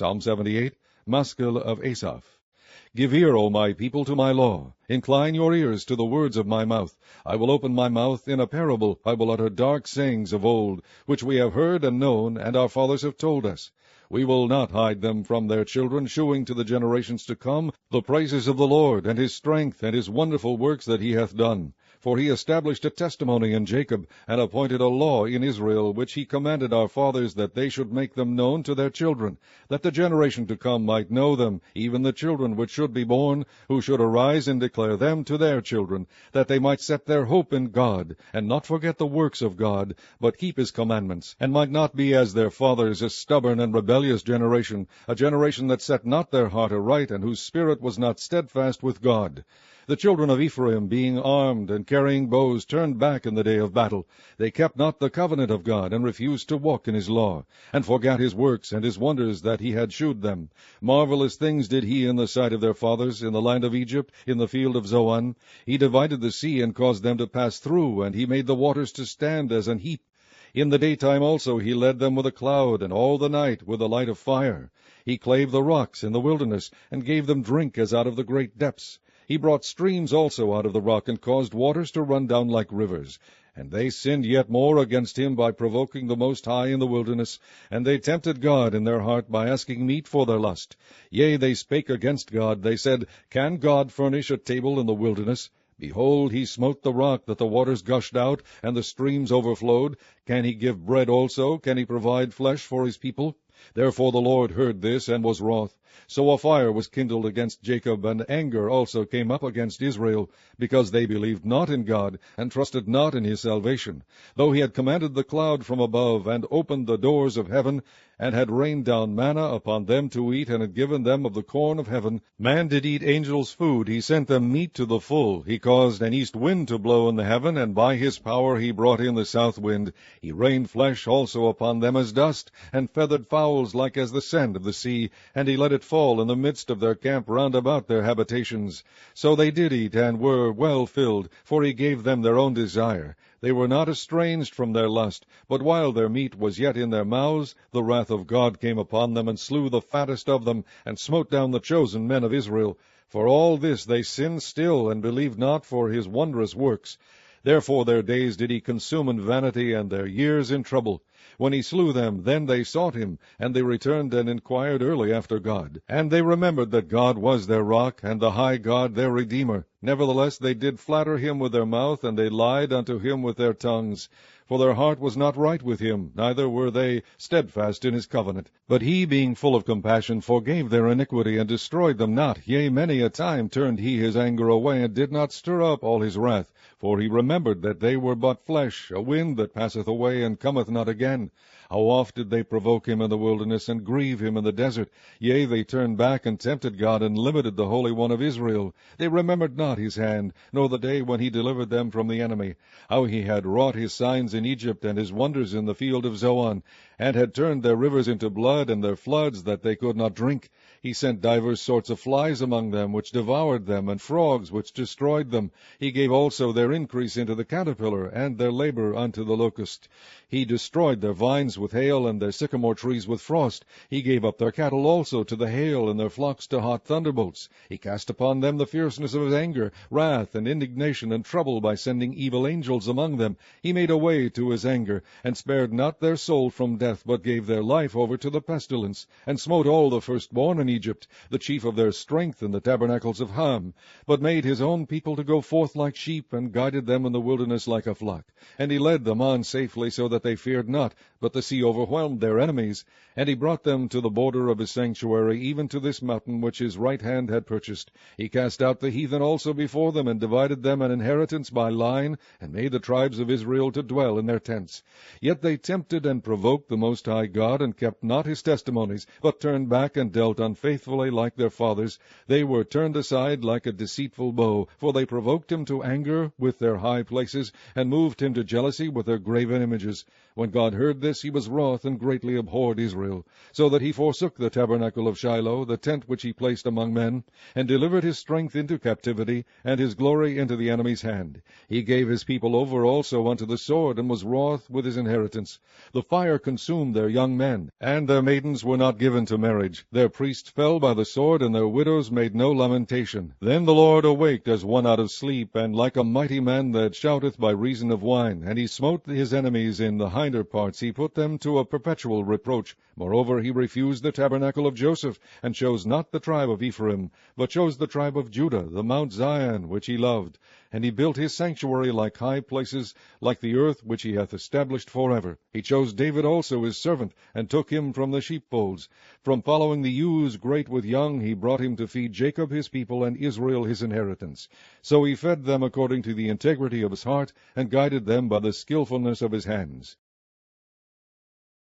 Psalm 78, Maskil of Asaph. Give ear, O my people, to my law. Incline your ears to the words of my mouth. I will open my mouth in a parable. I will utter dark sayings of old, which we have heard and known, and our fathers have told us. We will not hide them from their children, shewing to the generations to come the praises of the Lord, and his strength, and his wonderful works that he hath done. For he established a testimony in Jacob, and appointed a law in Israel, which he commanded our fathers, that they should make them known to their children, that the generation to come might know them, even the children which should be born, who should arise and declare them to their children, that they might set their hope in God, and not forget the works of God, but keep his commandments, and might not be as their fathers, a stubborn and rebellious generation, a generation that set not their heart aright, and whose spirit was not steadfast with God. The children of Ephraim, being armed and carrying bows, turned back in the day of battle. They kept not the covenant of God, and refused to walk in his law, and forgat his works and his wonders that he had shewed them. Marvelous things did he in the sight of their fathers, in the land of Egypt, in the field of Zoan. He divided the sea, and caused them to pass through, and he made the waters to stand as an heap. In the daytime also he led them with a cloud, and all the night with a light of fire. He clave the rocks in the wilderness, and gave them drink as out of the great depths. He brought streams also out of the rock, and caused waters to run down like rivers. And they sinned yet more against him by provoking the Most High in the wilderness, and they tempted God in their heart by asking meat for their lust. Yea, they spake against God. They said, Can God furnish a table in the wilderness? Behold, he smote the rock, that the waters gushed out, and the streams overflowed. Can he give bread also? Can he provide flesh for his people? Therefore the Lord heard this, and was wroth. So a fire was kindled against Jacob, and anger also came up against Israel, because they believed not in God, and trusted not in his salvation. Though he had commanded the cloud from above, and opened the doors of heaven, and had rained down manna upon them to eat, and had given them of the corn of heaven. Man did eat angels' food, he sent them meat to the full. He caused an east wind to blow in the heaven, and by his power he brought in the south wind. He rained flesh also upon them as dust, and feathered fowls like as the sand of the sea, and he let it fall in the midst of their camp round about their habitations. So they did eat, and were well filled, for he gave them their own desire. They were not estranged from their lust, but while their meat was yet in their mouths, the wrath of God came upon them, and slew the fattest of them, and smote down the chosen men of Israel. For all this they sinned still, and believed not for his wondrous works. Therefore their days did he consume in vanity, and their years in trouble. When he slew them, then they sought him, and they returned and inquired early after God. And they remembered that God was their rock, and the high God their Redeemer. Nevertheless they did flatter him with their mouth, and they lied unto him with their tongues. For their heart was not right with him, neither were they steadfast in his covenant. But he, being full of compassion, forgave their iniquity, and destroyed them not. Yea, many a time turned he his anger away, and did not stir up all his wrath. For he remembered that they were but flesh, a wind that passeth away, and cometh not again. How oft did they provoke him in the wilderness, and grieve him in the desert? Yea, they turned back, and tempted God, and limited the Holy One of Israel. They remembered not his hand, nor the day when he delivered them from the enemy, how he had wrought his signs in Egypt, and his wonders in the field of Zoan, and had turned their rivers into blood, and their floods that they could not drink. He sent divers sorts of flies among them, which devoured them, and frogs, which destroyed them. He gave also their increase into the caterpillar, and their labor unto the locust. He destroyed their vines with hail, and their sycamore trees with frost. He gave up their cattle also to the hail, and their flocks to hot thunderbolts. He cast upon them the fierceness of his anger, wrath, and indignation, and trouble, by sending evil angels among them. He made a way to his anger, and spared not their soul from death, but gave their life over to the pestilence, and smote all the firstborn in Egypt, the chief of their strength in the tabernacles of Ham, but made his own people to go forth like sheep, and guided them in the wilderness like a flock. And he led them on safely, so that they feared not, but the sea overwhelmed their enemies. And he brought them to the border of his sanctuary, even to this mountain which his right hand had purchased. He cast out the heathen also before them, and divided them an inheritance by line, and made the tribes of Israel to dwell in their tents. Yet they tempted and provoked the Most High God, and kept not his testimonies, but turned back and dealt unfaithfully like their fathers. They were turned aside like a deceitful bow, for they provoked him to anger with their high places, and moved him to jealousy with their graven images. When God heard this, he was his wrath, and greatly abhorred Israel, so that he forsook the tabernacle of Shiloh, the tent which he placed among men, and delivered his strength into captivity, and his glory into the enemy's hand. He gave his people over also unto the sword, and was wroth with his inheritance. The fire consumed their young men, and their maidens were not given to marriage. Their priests fell by the sword, and their widows made no lamentation. Then the Lord awaked as one out of sleep, and like a mighty man that shouteth by reason of wine. And he smote his enemies in the hinder parts, he put them to a perpetual reproach. Moreover, he refused the tabernacle of Joseph, and chose not the tribe of Ephraim, but chose the tribe of Judah, the Mount Zion, which he loved. And he built his sanctuary like high places, like the earth which he hath established forever. He chose David also his servant, and took him from the sheepfolds. From following the ewes great with young, he brought him to feed Jacob his people, and Israel his inheritance. So he fed them according to the integrity of his heart, and guided them by the skillfulness of his hands.